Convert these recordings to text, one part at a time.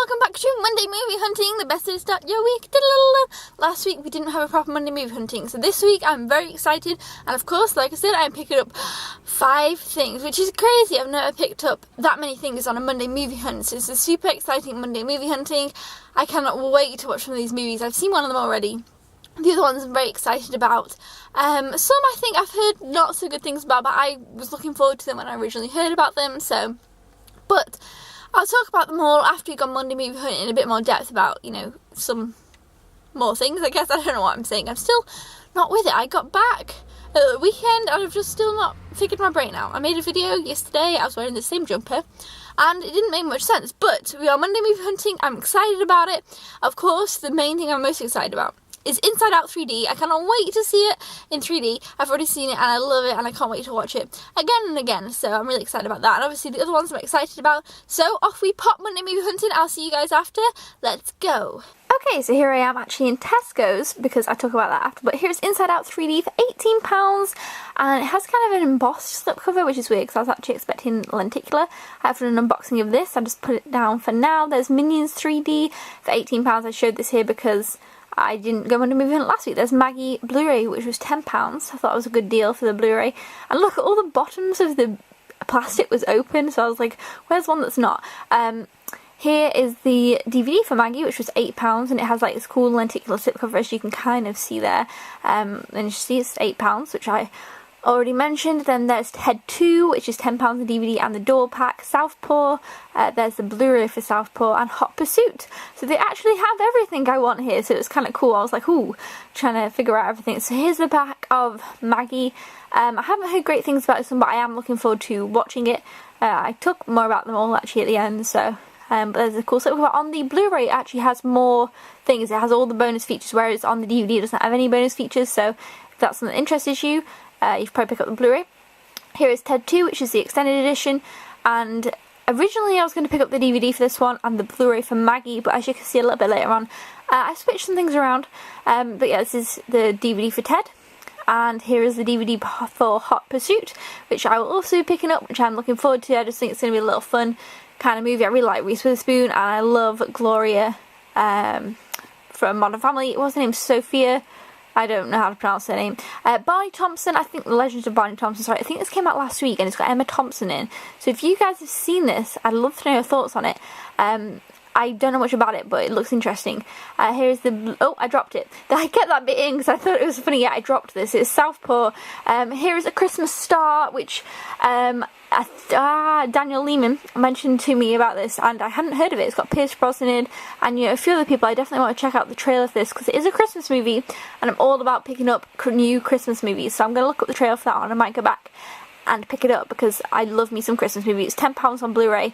welcome back to Monday Movie Hunting, the best way to start your week. Last week we didn't have a proper Monday Movie Hunting, so this week I'm very excited, and of course, like I said, I'm picking up 5 things, which is crazy. I've never picked up that many things on a Monday Movie Hunt, so it's a super exciting Monday Movie Hunting. I cannot wait to watch some of these movies. I've seen one of them already. The other ones I'm very excited about. Some I think I've heard not so good things about, but I was looking forward to them when I originally heard about them, so... But I'll talk about them all after we've gone Monday Movie Hunt in a bit more depth about, some more things, I guess. I don't know what I'm saying. I'm still not with it. I got back at the weekend and I've just still not figured my brain out. I made a video yesterday. I was wearing the same jumper and it didn't make much sense. But we are Monday Movie Hunting. I'm excited about it. Of course, the main thing I'm most excited about is Inside Out 3D. I cannot wait to see it in 3D. I've already seen it and I love it and I can't wait to watch it again and again. So I'm really excited about that. And obviously the other ones I'm excited about. So off we pop Monday Movie Hunting. I'll see you guys after. Let's go. Okay, so here I am actually in Tesco's because I talk about that after. But here's Inside Out 3D for £18 and it has kind of an embossed slipcover, which is weird because I was actually expecting lenticular. I have an unboxing of this. I just put it down for now. There's Minions 3D for £18. I showed this here because I didn't go on a movie hunt last week. There's Maggie Blu-ray, which was £10. I thought it was a good deal for the Blu-ray. And look, at all the bottoms of the plastic was open, so I was like, where's one that's not? Here is the DVD for Maggie, which was £8, and it has like this cool lenticular slipcover, as you can kind of see there. And you see it's £8, which I already mentioned. Then there's Ted 2, which is £10 the DVD and the door pack. Southpaw, there's the Blu-ray for Southpaw, and Hot Pursuit. So they actually have everything I want here, so it's kind of cool. I was like, ooh, trying to figure out everything. So here's the back of Maggie. I haven't heard great things about this one, but I am looking forward to watching it. I talk more about them all actually at the end, so... but there's a cool slipcover. On the Blu-ray it actually has more things. It has all the bonus features, whereas on the DVD it doesn't have any bonus features, so if that's something that interests you, you should probably pick up the Blu-ray. Here is Ted 2, which is the extended edition, and originally I was going to pick up the DVD for this one and the Blu-ray for Maggie, but as you can see a little bit later on, I switched some things around. But yeah, this is the DVD for Ted, and here is the DVD for Hot Pursuit, which I will also be picking up, which I'm looking forward to. I just think it's going to be a little fun kind of movie. I really like Reese Witherspoon, and I love Gloria from Modern Family. It was her name, Sophia. I don't know how to pronounce her name. Barney Thompson, I think The Legends of Barney Thompson, sorry, I think this came out last week and it's got Emma Thompson in. So if you guys have seen this, I'd love to know your thoughts on it. I don't know much about it, but it looks interesting. Here's the... Oh, I dropped it. I kept that bit in because I thought it was funny. Yeah, I dropped this. It's Southpaw. Here is A Christmas Star, which Daniel Lehman mentioned to me about this, and I hadn't heard of it. It's got Pierce Brosnan in, and a few other people. I definitely want to check out the trailer for this because it is a Christmas movie, and I'm all about picking up new Christmas movies. So I'm going to look up the trailer for that one. I might go back and pick it up because I love me some Christmas movies. It's £10 on Blu-ray.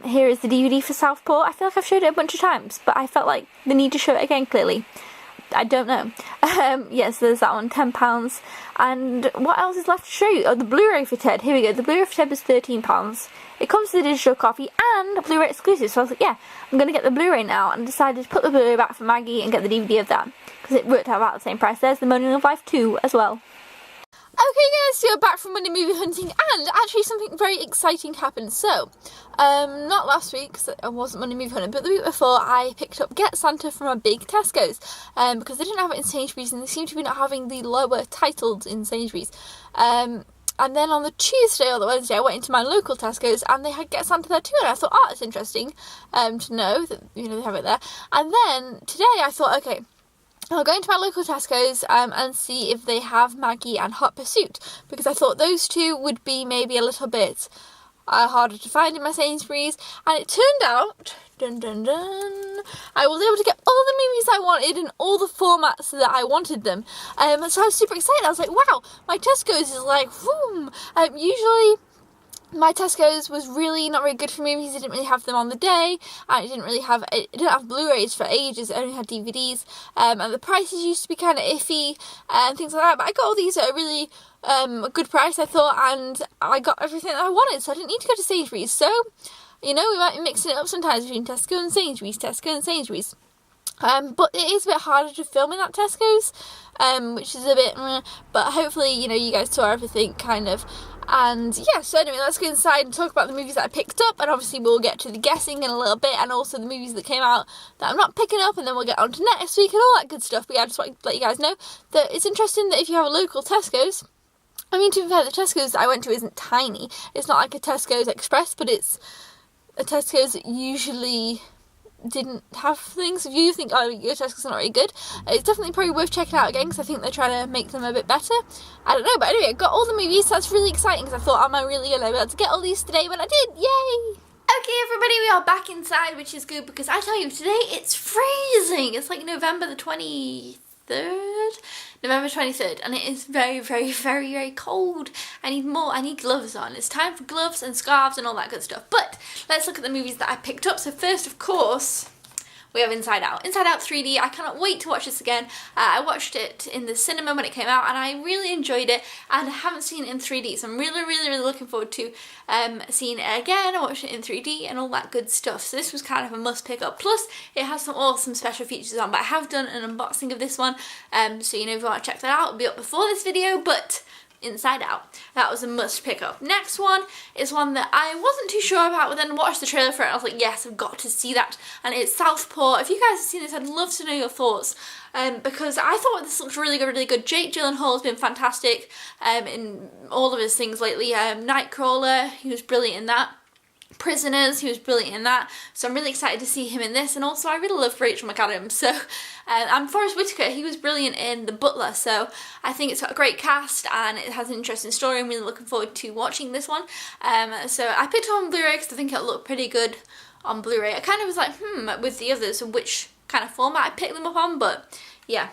Here is the DVD for Southpaw. I feel like I've showed it a bunch of times, but I felt like the need to show it again, clearly. I don't know. Yes, there's that one, £10. And what else is left to show you? Oh, the Blu-ray for Ted. Here we go. The Blu-ray for Ted was £13. It comes with a digital copy and a Blu-ray exclusive. So I was like, yeah, I'm going to get the Blu-ray now. And decided to put the Blu-ray back for Maggie and get the DVD of that, because it worked out about the same price. There's The Moaning of Life 2 as well. Okay guys, so we're back from Monday Movie Hunting, and actually something very exciting happened. So, not last week, because it wasn't Monday Movie Hunting, but the week before I picked up Get Santa from a big Tesco's, because they didn't have it in Sainsbury's, and they seem to be not having the lower titles in Sainsbury's. And then on the Tuesday or the Wednesday, I went into my local Tesco's, and they had Get Santa there too, and I thought, oh, it's interesting to know that, they have it there. And then today I thought, okay, I'll go into my local Tesco's and see if they have Maggie and Hot Pursuit, because I thought those two would be maybe a little bit harder to find in my Sainsbury's, and it turned out, dun dun dun, I was able to get all the movies I wanted in all the formats that I wanted them. So I was super excited. I was like, wow, my Tesco's is like, boom. Usually my Tesco's was really not very good for movies. It didn't really have them on the day, and it didn't have Blu-rays for ages. It only had DVDs, and the prices used to be kind of iffy and things like that. But I got all these at a really good price, I thought, and I got everything that I wanted, so I didn't need to go to Sainsbury's. So, we might be mixing it up sometimes between Tesco and Sainsbury's, but it is a bit harder to film in that Tesco's, which is a bit, but hopefully, you guys saw everything kind of And yeah, so anyway, let's go inside and talk about the movies that I picked up, and obviously we'll get to the guessing in a little bit, and also the movies that came out that I'm not picking up, and then we'll get on to next week and all that good stuff. But yeah, I just want to let you guys know that it's interesting that if you have a local Tesco's, I mean, to be fair, the Tesco's I went to isn't tiny. It's not like a Tesco's Express, but it's a Tesco's that usually didn't have things. If you think, oh, your Tesco's not very good, it's definitely probably worth checking out again, because I think they're trying to make them a bit better. I don't know, but anyway, I got all the movies, so that's really exciting, because I thought, am I really going to be able to get all these today? But I did, yay! Okay, everybody, we are back inside, which is good, because I tell you, today it's freezing. It's like November the 23rd, and it is very, very, very, very cold. I need gloves on. It's time for gloves and scarves and all that good stuff. But let's look at the movies that I picked up. So first, of course, we have Inside Out. Inside Out 3D. I cannot wait to watch this again. I watched it in the cinema when it came out, and I really enjoyed it, and I haven't seen it in 3D, so I'm really, really, really looking forward to seeing it again. I watched it in 3D and all that good stuff, so this was kind of a must pick up. Plus, it has some awesome special features on, but I have done an unboxing of this one, so you know, if you want to check that out, it'll be up before this video, but Inside Out, that was a must pick up. Next one is one that I wasn't too sure about, but then watched the trailer for it and I was like, yes, I've got to see that, and it's Southpaw. If you guys have seen this, I'd love to know your thoughts, because I thought this looked really good, really good. Jake Gyllenhaal's been fantastic in all of his things lately. Nightcrawler, he was brilliant in that. Prisoners, he was brilliant in that, so I'm really excited to see him in this. And also I really love Rachel McAdams, so and Forrest Whitaker, he was brilliant in The Butler, so I think it's got a great cast and it has an interesting story. I'm really looking forward to watching this one. So I picked it on Blu-ray because I think it'll look pretty good on Blu-ray. I kind of was like, with the others, which kind of format I picked them up on, but yeah.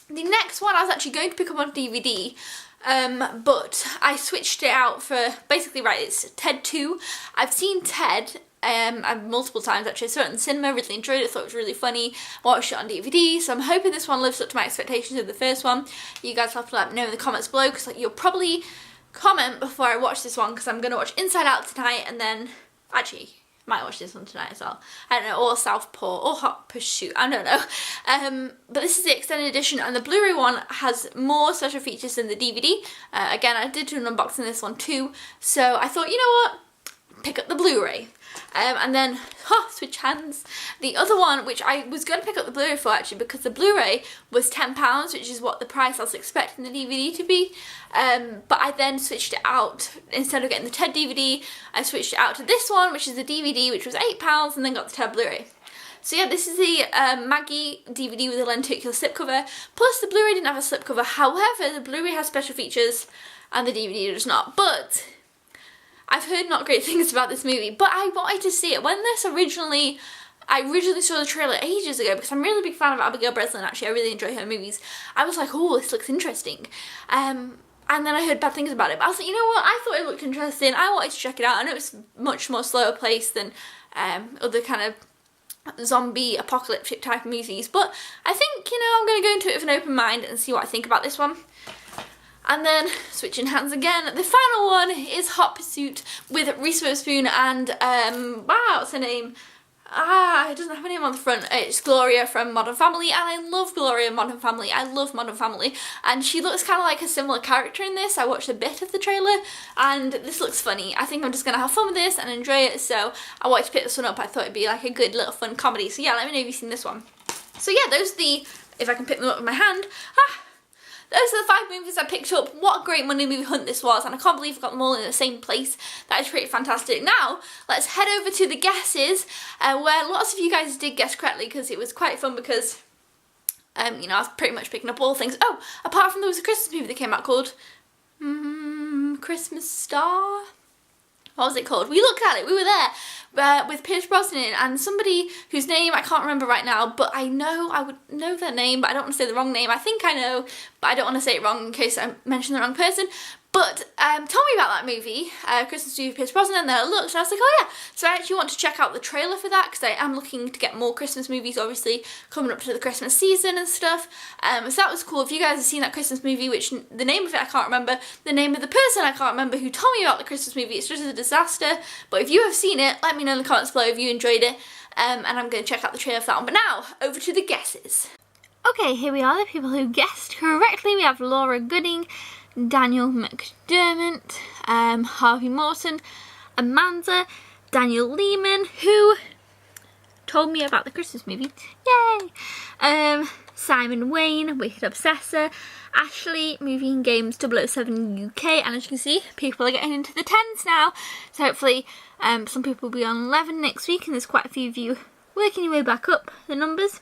The next one I was actually going to pick up on DVD, but I switched it out for, basically, right, it's Ted 2. I've seen Ted multiple times actually. I saw it in the cinema, really enjoyed it, thought it was really funny, watched it on DVD, so I'm hoping this one lives up to my expectations of the first one. You guys will have to let me know in the comments below, because like, you'll probably comment before I watch this one, because I'm going to watch Inside Out tonight, and then, actually, might watch this one tonight as well. I don't know, or Southpaw, or Hot Pursuit, I don't know. But this is the extended edition, and the Blu-ray one has more special features than the DVD. Again, I did do an unboxing of this one too, so I thought, you know what, pick up the Blu-ray. And then, switch hands. The other one, which I was going to pick up the Blu-ray for actually, because the Blu-ray was £10, which is what the price I was expecting the DVD to be. But I then switched it out. Instead of getting the Ted DVD, I switched it out to this one, which is the DVD, which was £8, and then got the Ted Blu-ray. So yeah, this is the Maggie DVD with a lenticular slipcover. Plus the Blu-ray didn't have a slipcover. However, the Blu-ray has special features and the DVD does not. But I've heard not great things about this movie, but I wanted to see it. When this I originally saw the trailer ages ago, because I'm a really big fan of Abigail Breslin, actually. I really enjoy her movies. I was like, oh, this looks interesting. And then I heard bad things about it, but I was like, you know what, I thought it looked interesting. I wanted to check it out. I know it's much more slower paced than other kind of zombie apocalyptic type of movies, but I think, you know, I'm going to go into it with an open mind and see what I think about this one. And then, switching hands again, the final one is Hot Pursuit with Reese Witherspoon and, wow, what's her name? It doesn't have a name on the front. It's Gloria from Modern Family, and I love Gloria in Modern Family. I love Modern Family, and she looks kind of like a similar character in this. I watched a bit of the trailer, and this looks funny. I think I'm just going to have fun with this and enjoy it, so I wanted to pick this one up. I thought it'd be like a good little fun comedy. So yeah, let me know if you've seen this one. So yeah, those are the, if I can pick them up with my hand, those are the 5 movies I picked up. What a great Monday movie hunt this was, and I can't believe I got them all in the same place. That is pretty fantastic. Now, let's head over to the guesses, where lots of you guys did guess correctly, because it was quite fun, because, you know, I was pretty much picking up all things. Oh, apart from there was a Christmas movie that came out called, Christmas Star? What was it called? We looked at it, we were there, with Pierce Brosnan and somebody whose name I can't remember right now, but I know, I would know their name, but I don't want to say the wrong name. I think I know, but I don't want to say it wrong in case I mention the wrong person. But told me about that movie, Christmas movie with Pierce Brosnan, and then I looked and I was like, oh yeah. So I actually want to check out the trailer for that, because I am looking to get more Christmas movies, obviously, coming up to the Christmas season and stuff. So that was cool. If you guys have seen that Christmas movie, which the name of it I can't remember, the name of the person I can't remember who told me about the Christmas movie, it's just a disaster. But if you have seen it, let me know in the comments below if you enjoyed it, and I'm going to check out the trailer for that one. But now, over to the guesses. Okay, here we are, the people who guessed correctly. We have Laura Gooding, Daniel McDermott, Harvey Morton, Amanda, Daniel Lehman, who told me about the Christmas movie, yay! Simon Wayne, Wicked Obsessor, Ashley, Movie and Games 007 UK, and as you can see, people are getting into the 10s now, so hopefully some people will be on 11 next week, and there's quite a few of you working your way back up the numbers.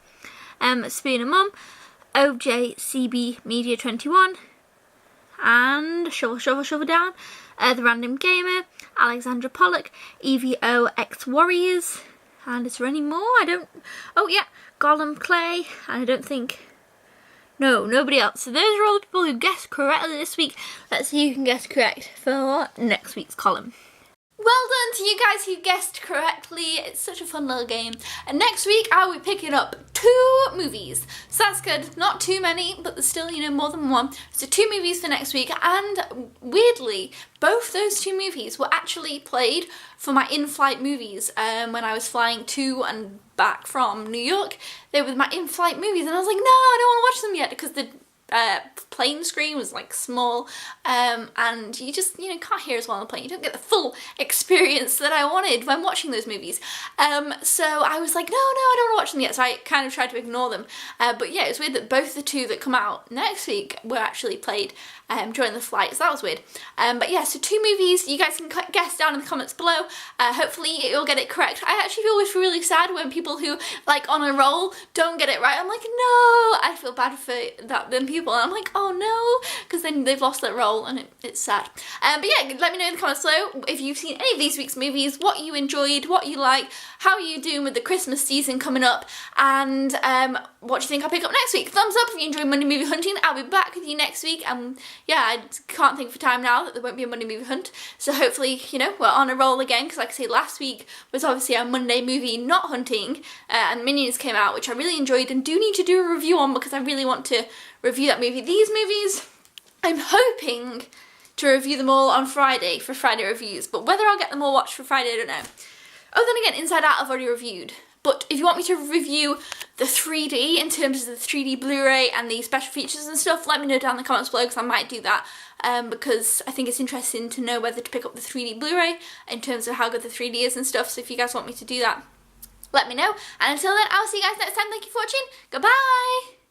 Spoon Mum, OJCB Media 21, and Shovel Down, The Random Gamer, Alexandra Pollock, EVO X Warriors, and is there any more? Oh yeah, Gollum Clay, and I don't think, no, nobody else. So those are all the people who guessed correctly this week. Let's see who can guess correct for next week's column. Well done to you guys who guessed correctly. It's such a fun little game. And next week I'll be picking up 2 movies. So that's good. Not too many, but there's still, more than one. So 2 movies for next week. And weirdly, both those 2 movies were actually played for my in-flight movies when I was flying to and back from New York. They were my in-flight movies, and I was like, no, I don't want to watch them yet because the plane screen was like small, and you just can't hear as well on the plane. You don't get the full experience that I wanted when watching those movies. So I was like, no, I don't want to watch them yet. So I kind of tried to ignore them. But yeah, it's weird that both the 2 that come out next week were actually played during the flight, so that was weird. But yeah, so 2 movies. You guys can guess down in the comments below. Hopefully you'll get it correct. I actually always feel really sad when people who like on a roll don't get it right. I'm like, no, I feel bad for them people. And I'm like, oh no, because then they've lost that role, and it's sad. But yeah, let me know in the comments below if you've seen any of these week's movies, what you enjoyed, what you like, how you doing with the Christmas season coming up, and what do you think I'll pick up next week. Thumbs up if you enjoy Monday Movie Hunting. I'll be back with you next week. Yeah, I can't think for time now that there won't be a Monday Movie Hunt. So hopefully, we're on a roll again, because like I say, last week was obviously our Monday movie not hunting, and Minions came out, which I really enjoyed and do need to do a review on, because I really want to review that movie. These movies, I'm hoping to review them all on Friday for Friday reviews, but whether I'll get them all watched for Friday, I don't know. Oh, then again, Inside Out I've already reviewed. But if you want me to review the 3D in terms of the 3D Blu-ray and the special features and stuff, let me know down in the comments below, because I might do that, because I think it's interesting to know whether to pick up the 3D Blu-ray in terms of how good the 3D is and stuff. So if you guys want me to do that, let me know. And until then, I'll see you guys next time. Thank you for watching. Goodbye!